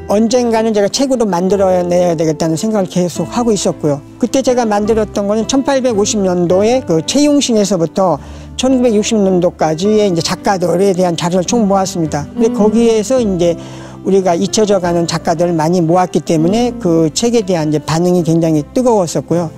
언젠가는 제가 책으로 만들어내야 되겠다는 생각을 계속 하고 있었고요. 그때 제가 만들었던 거는 1850년도에 그 채용신에서부터 1960년도까지의 이제 작가들에 대한 자료를 총 모았습니다. 근데 거기에서 이제 우리가 잊혀져가는 작가들을 많이 모았기 때문에 그 책에 대한 이제 반응이 굉장히 뜨거웠었고요.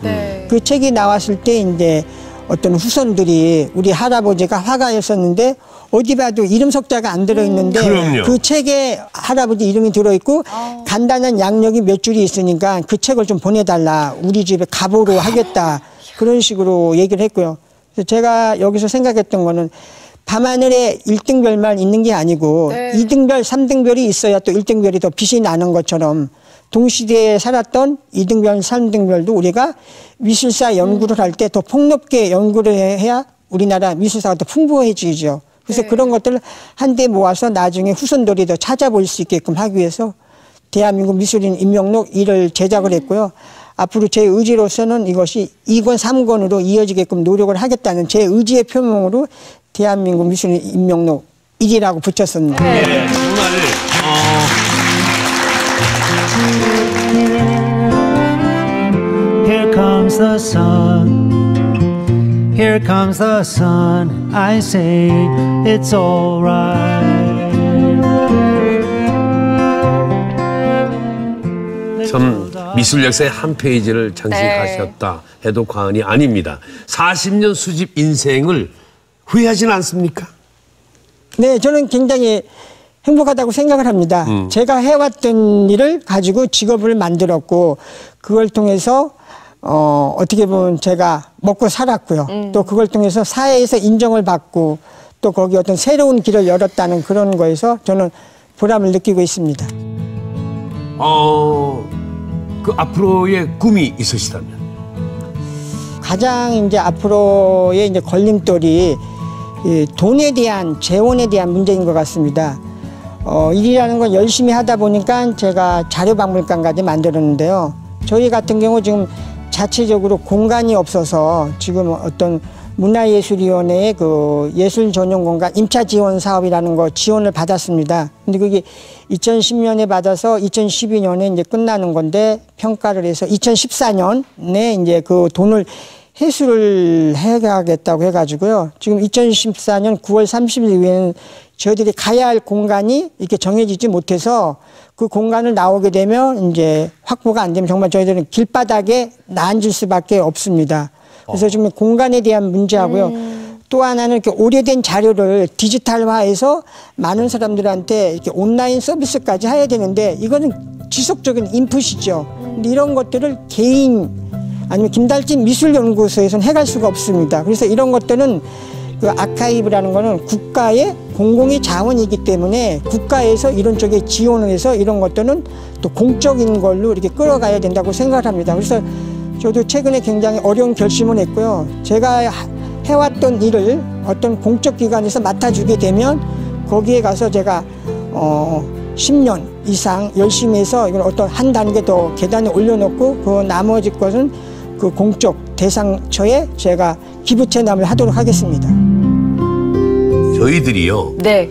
그 책이 나왔을 때 이제 어떤 후손들이 우리 할아버지가 화가였었는데 어디 봐도 이름 석자가 안 들어있는데 그럼요. 그 책에 할아버지 이름이 들어있고 간단한 양력이 몇 줄이 있으니까 그 책을 좀 보내달라. 우리 집에 가보로 하겠다. 그런 식으로 얘기를 했고요. 그래서 제가 여기서 생각했던 거는 밤하늘에 1등별만 있는 게 아니고 2등별, 3등별이 있어야 또 1등별이 더 빛이 나는 것처럼 동시대에 살았던 2등별, 3등별도 우리가 미술사 연구를 할 때 더 폭넓게 연구를 해야 우리나라 미술사가 더 풍부해지죠. 그래서 그런 것들을 한데 모아서 나중에 후손들이 더 찾아볼 수 있게끔 하기 위해서 대한민국 미술인 인명록 1을 제작을 했고요. 앞으로 제 의지로서는 이것이 2권, 3권으로 이어지게끔 노력을 하겠다는 제 의지의 표명으로 대한민국 미술인 인명록 1이라고 붙였습니다. 네, 정말 Here comes the sun. Here comes the sun. I say it's alright. 참 미술 역사의 한 페이지를 장식하셨다 해도 과언이 아닙니다. 40년 수집 인생을 후회하지는 않습니까? 네, 저는 굉장히 행복하다고 생각을 합니다. 제가 해왔던 일을 가지고 직업을 만들었고 그걸 통해서 어떻게 보면 제가 먹고 살았고요. 또 그걸 통해서 사회에서 인정을 받고 또 거기 어떤 새로운 길을 열었다는 그런 거에서 저는 보람을 느끼고 있습니다. 그 앞으로의 꿈이 있으시다면? 가장 이제 앞으로의 이제 걸림돌이 이 돈에 대한 재원에 대한 문제인 것 같습니다. 일이라는 건 열심히 하다 보니까 제가 자료박물관까지 만들었는데요. 저희 같은 경우 지금 자체적으로 공간이 없어서 지금 어떤 문화예술위원회의 그 예술 전용 공간 임차 지원 사업이라는 거 지원을 받았습니다. 근데 그게 2010년에 받아서 2012년에 이제 끝나는 건데 평가를 해서 2014년에 이제 그 돈을 회수를 해가겠다고 해가지고요. 지금 2014년 9월 30일 이후에는 저희들이 가야 할 공간이 이렇게 정해지지 못해서 그 공간을 나오게 되면 이제 확보가 안 되면 정말 저희들은 길바닥에 앉을 수밖에 없습니다. 그래서 지금 공간에 대한 문제하고요. 또 하나는 이렇게 오래된 자료를 디지털화해서 많은 사람들한테 이렇게 온라인 서비스까지 해야 되는데 이거는 지속적인 인풋이죠. 근데 이런 것들을 개인 아니면 김달진 미술연구소에서는 해갈 수가 없습니다. 그래서 이런 것들은 그 아카이브라는 거는 국가의 공공의 자원이기 때문에 국가에서 이런 쪽에 지원을 해서 이런 것들은 또 공적인 걸로 이렇게 끌어가야 된다고 생각을 합니다. 그래서 저도 최근에 굉장히 어려운 결심을 했고요. 제가 해왔던 일을 어떤 공적 기관에서 맡아주게 되면 거기에 가서 제가 10년 이상 열심히 해서 이걸 어떤 한 단계 더 계단에 올려놓고 그 나머지 것은 그 공적 대상처에 제가 기부 체납을 하도록 하겠습니다. 저희들이요. 네.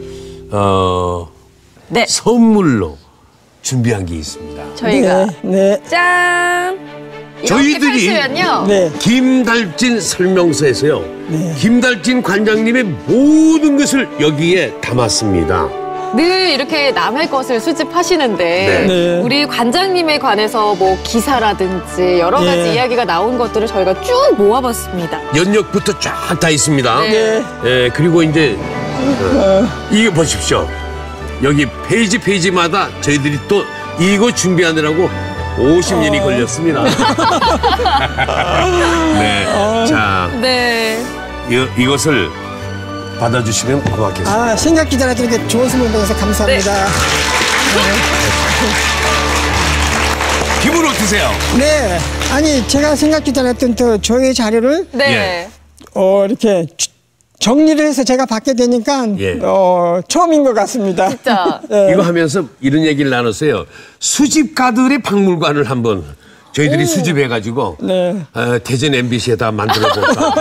네. 선물로 준비한 게 있습니다. 저희가 네. 짠. 저희들이 네. 김달진 설명서에서요. 네. 김달진 관장님의 모든 것을 여기에 담았습니다. 늘 이렇게 남의 것을 수집하시는데 네. 우리 관장님에 관해서 뭐 기사라든지 여러 가지 네. 이야기가 나온 것들을 저희가 쭉 모아봤습니다. 연역부터 쫙 다 있습니다. 네. 네, 그리고 이제 이거 보십시오. 여기 페이지마다 저희들이 또 이거 준비하느라고 50년이 걸렸습니다. 네, 자, 네. 이것을 받아주시면 고맙겠습니다. 생각 기다렸더니 좋은 선물 받아서 감사합니다. 기분 어떠세요? 네. 아니 제가 생각 기다렸던 저의 자료를 네. 이렇게 정리를 해서 제가 받게 되니까 처음인 것 같습니다. 진짜. 네. 이거 하면서 이런 얘기를 나눴어요. 수집가들의 박물관을 한번 저희들이 수집해가지고 네. 대전 MBC에다 만들어볼까.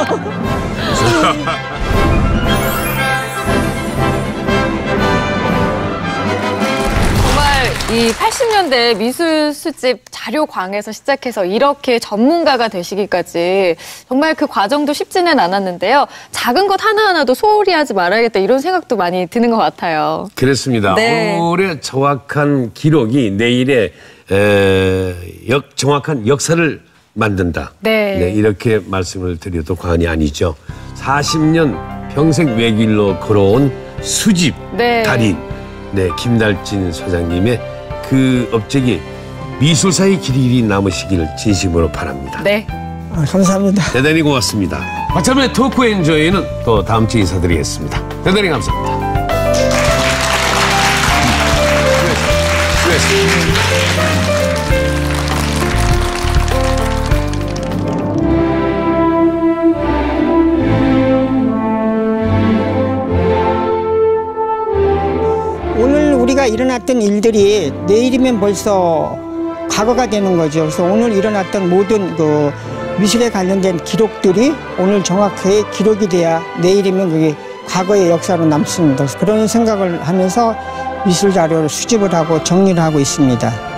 이 80년대 미술 수집 자료광에서 시작해서 이렇게 전문가가 되시기까지 정말 그 과정도 쉽지는 않았는데요. 작은 것 하나하나도 소홀히 하지 말아야겠다 이런 생각도 많이 드는 것 같아요. 그렇습니다. 네. 오늘의 정확한 기록이 내일의 정확한 역사를 만든다. 네. 네, 이렇게 말씀을 드려도 과언이 아니죠. 40년 평생 외길로 걸어온 수집 네. 달인 네, 김달진 소장님의 그 업적이 미술사의 길이 남으시기를 진심으로 바랍니다. 네. 감사합니다. 대단히 고맙습니다. 박찬만의 토크 엔조이는 또 다음 주에 인사드리겠습니다. 대단히 감사합니다. 오늘 우리가 일어났던 일들이 내일이면 벌써 과거가 되는 거죠. 그래서 오늘 일어났던 모든 그 미술에 관련된 기록들이 오늘 정확하게 기록이 돼야 내일이면 그게 과거의 역사로 남습니다. 그런 생각을 하면서 미술 자료를 수집을 하고 정리를 하고 있습니다.